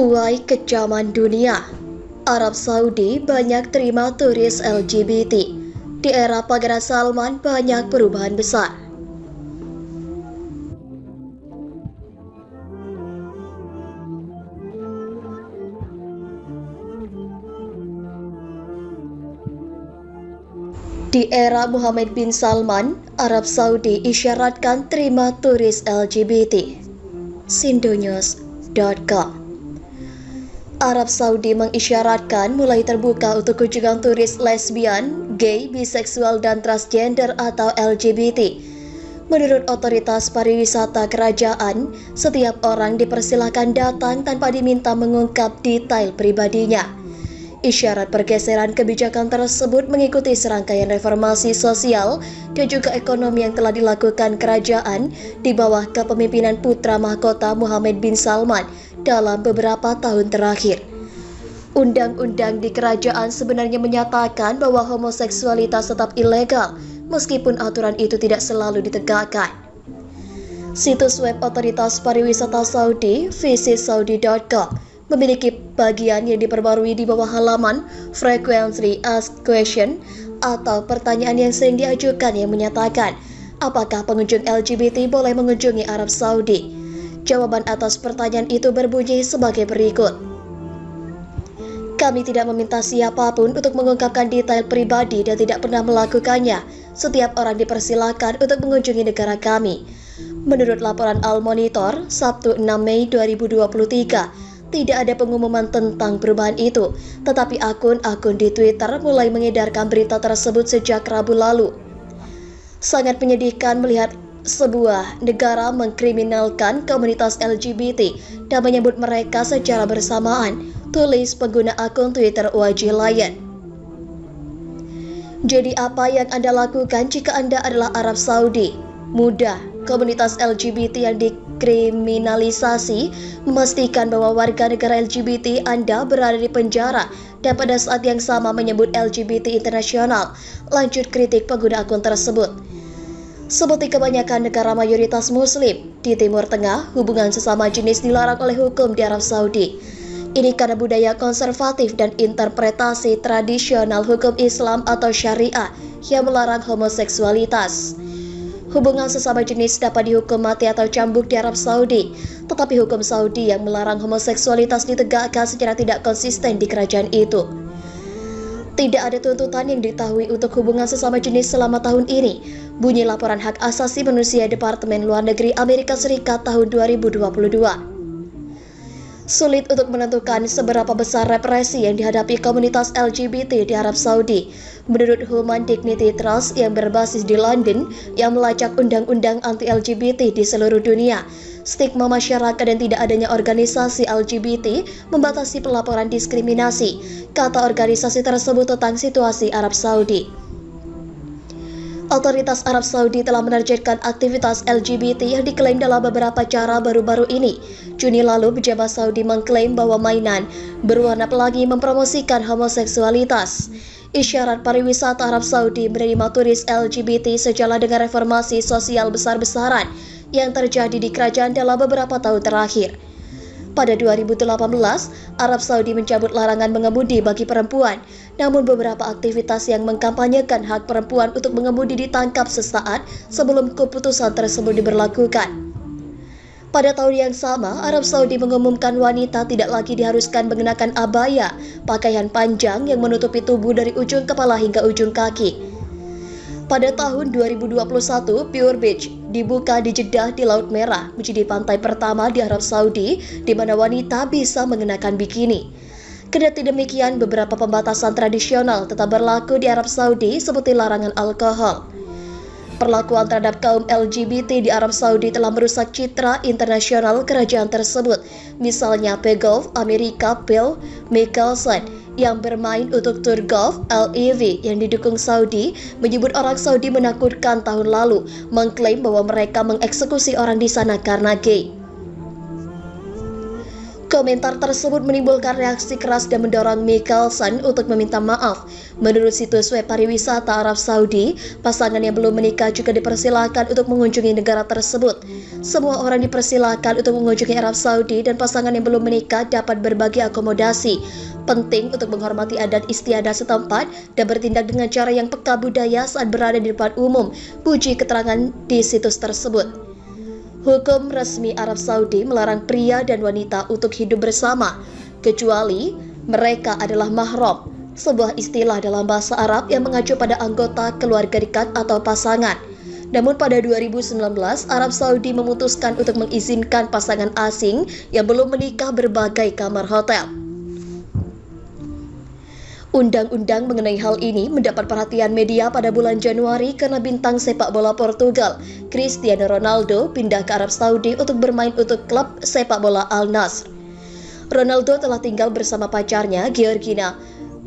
Tuai kecaman dunia, Arab Saudi banyak terima turis LGBT. Di era Pangeran Salman banyak perubahan besar. Di era Muhammad bin Salman, Arab Saudi isyaratkan terima turis LGBT. Sindonews.com. Arab Saudi mengisyaratkan mulai terbuka untuk kunjungan turis lesbian, gay, biseksual, dan transgender atau LGBT. Menurut otoritas pariwisata kerajaan, setiap orang dipersilakan datang tanpa diminta mengungkap detail pribadinya. Isyarat pergeseran kebijakan tersebut mengikuti serangkaian reformasi sosial dan juga ekonomi yang telah dilakukan kerajaan di bawah kepemimpinan putra mahkota Muhammad bin Salman dalam beberapa tahun terakhir. Undang-undang di kerajaan sebenarnya menyatakan bahwa homoseksualitas tetap ilegal, meskipun aturan itu tidak selalu ditegakkan. Situs web otoritas pariwisata Saudi, visitsaudi.com, memiliki bagian yang diperbarui di bawah halaman Frequently Asked Question atau pertanyaan yang sering diajukan yang menyatakan, apakah pengunjung LGBT boleh mengunjungi Arab Saudi? Jawaban atas pertanyaan itu berbunyi sebagai berikut. Kami tidak meminta siapapun untuk mengungkapkan detail pribadi dan tidak pernah melakukannya. Setiap orang dipersilakan untuk mengunjungi negara kami. Menurut laporan Al Monitor, Sabtu 6 Mei 2023, tidak ada pengumuman tentang perubahan itu, tetapi akun-akun di Twitter mulai mengedarkan berita tersebut sejak Rabu lalu. Sangat menyedihkan melihat sebuah negara mengkriminalkan komunitas LGBT dan menyebut mereka secara bersamaan, tulis pengguna akun Twitter YG Lion. Jadi apa yang Anda lakukan jika Anda adalah Arab Saudi? Mudah. Komunitas LGBT yang dikriminalisasi memastikan bahwa warga negara LGBT Anda berada di penjara dan pada saat yang sama menyebut LGBT internasional. Lanjut kritik pengguna akun tersebut. Seperti kebanyakan negara mayoritas Muslim di Timur Tengah, hubungan sesama jenis dilarang oleh hukum di Arab Saudi. Ini karena budaya konservatif dan interpretasi tradisional hukum Islam atau Syariah yang melarang homoseksualitas. Hubungan sesama jenis dapat dihukum mati atau cambuk di Arab Saudi, tetapi hukum Saudi yang melarang homoseksualitas ditegakkan secara tidak konsisten di kerajaan itu. Tidak ada tuntutan yang diketahui untuk hubungan sesama jenis selama tahun ini, bunyi laporan hak asasi manusia Departemen Luar Negeri Amerika Serikat tahun 2022. Sulit untuk menentukan seberapa besar represi yang dihadapi komunitas LGBT di Arab Saudi. Menurut Human Dignity Trust yang berbasis di London yang melacak undang-undang anti-LGBT di seluruh dunia, stigma masyarakat dan tidak adanya organisasi LGBT membatasi pelaporan diskriminasi, kata organisasi tersebut tentang situasi Arab Saudi. Otoritas Arab Saudi telah menargetkan aktivitas LGBT yang diklaim dalam beberapa cara baru-baru ini. Juni lalu, pejabat Saudi mengklaim bahwa mainan berwarna pelangi mempromosikan homoseksualitas. Isyarat pariwisata Arab Saudi menerima turis LGBT sejalan dengan reformasi sosial besar-besaran yang terjadi di kerajaan dalam beberapa tahun terakhir. Pada 2018, Arab Saudi mencabut larangan mengemudi bagi perempuan, namun beberapa aktivitas yang mengkampanyekan hak perempuan untuk mengemudi ditangkap sesaat sebelum keputusan tersebut diberlakukan. Pada tahun yang sama, Arab Saudi mengumumkan wanita tidak lagi diharuskan mengenakan abaya, pakaian panjang yang menutupi tubuh dari ujung kepala hingga ujung kaki. Pada tahun 2021, Pure Beach dibuka di Jeddah di Laut Merah, menjadi pantai pertama di Arab Saudi di mana wanita bisa mengenakan bikini. Kendati demikian, beberapa pembatasan tradisional tetap berlaku di Arab Saudi seperti larangan alkohol. Perlakuan terhadap kaum LGBT di Arab Saudi telah merusak citra internasional kerajaan tersebut. Misalnya pegolf Amerika Phil Mickelson yang bermain untuk tur golf LEV yang didukung Saudi menyebut orang Saudi menakutkan tahun lalu, mengklaim bahwa mereka mengeksekusi orang di sana karena gay. Komentar tersebut menimbulkan reaksi keras dan mendorong Mickelson untuk meminta maaf. Menurut situs web pariwisata Arab Saudi, pasangan yang belum menikah juga dipersilakan untuk mengunjungi negara tersebut. semua orang dipersilakan untuk mengunjungi Arab Saudi dan pasangan yang belum menikah dapat berbagi akomodasi. Penting untuk menghormati adat istiadat setempat dan bertindak dengan cara yang peka budaya saat berada di depan umum, puji keterangan di situs tersebut. Hukum resmi Arab Saudi melarang pria dan wanita untuk hidup bersama, kecuali mereka adalah mahram, sebuah istilah dalam bahasa Arab yang mengacu pada anggota keluarga dekat atau pasangan. Namun pada 2019, Arab Saudi memutuskan untuk mengizinkan pasangan asing yang belum menikah berbagai kamar hotel. Undang-undang mengenai hal ini mendapat perhatian media pada bulan Januari karena bintang sepak bola Portugal, Cristiano Ronaldo, pindah ke Arab Saudi untuk bermain untuk klub sepak bola Al Nassr. Ronaldo telah tinggal bersama pacarnya, Georgina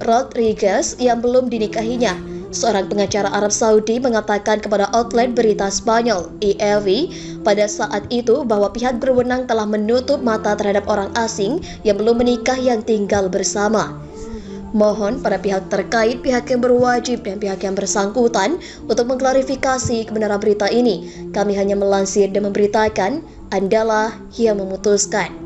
Rodriguez, yang belum dinikahinya. Seorang pengacara Arab Saudi mengatakan kepada outlet berita Spanyol, ELV, pada saat itu bahwa pihak berwenang telah menutup mata terhadap orang asing yang belum menikah yang tinggal bersama. Mohon pada pihak terkait, pihak yang berwajib dan pihak yang bersangkutan untuk mengklarifikasi kebenaran berita ini. Kami hanya melansir dan memberitakan, Andalah yang memutuskan.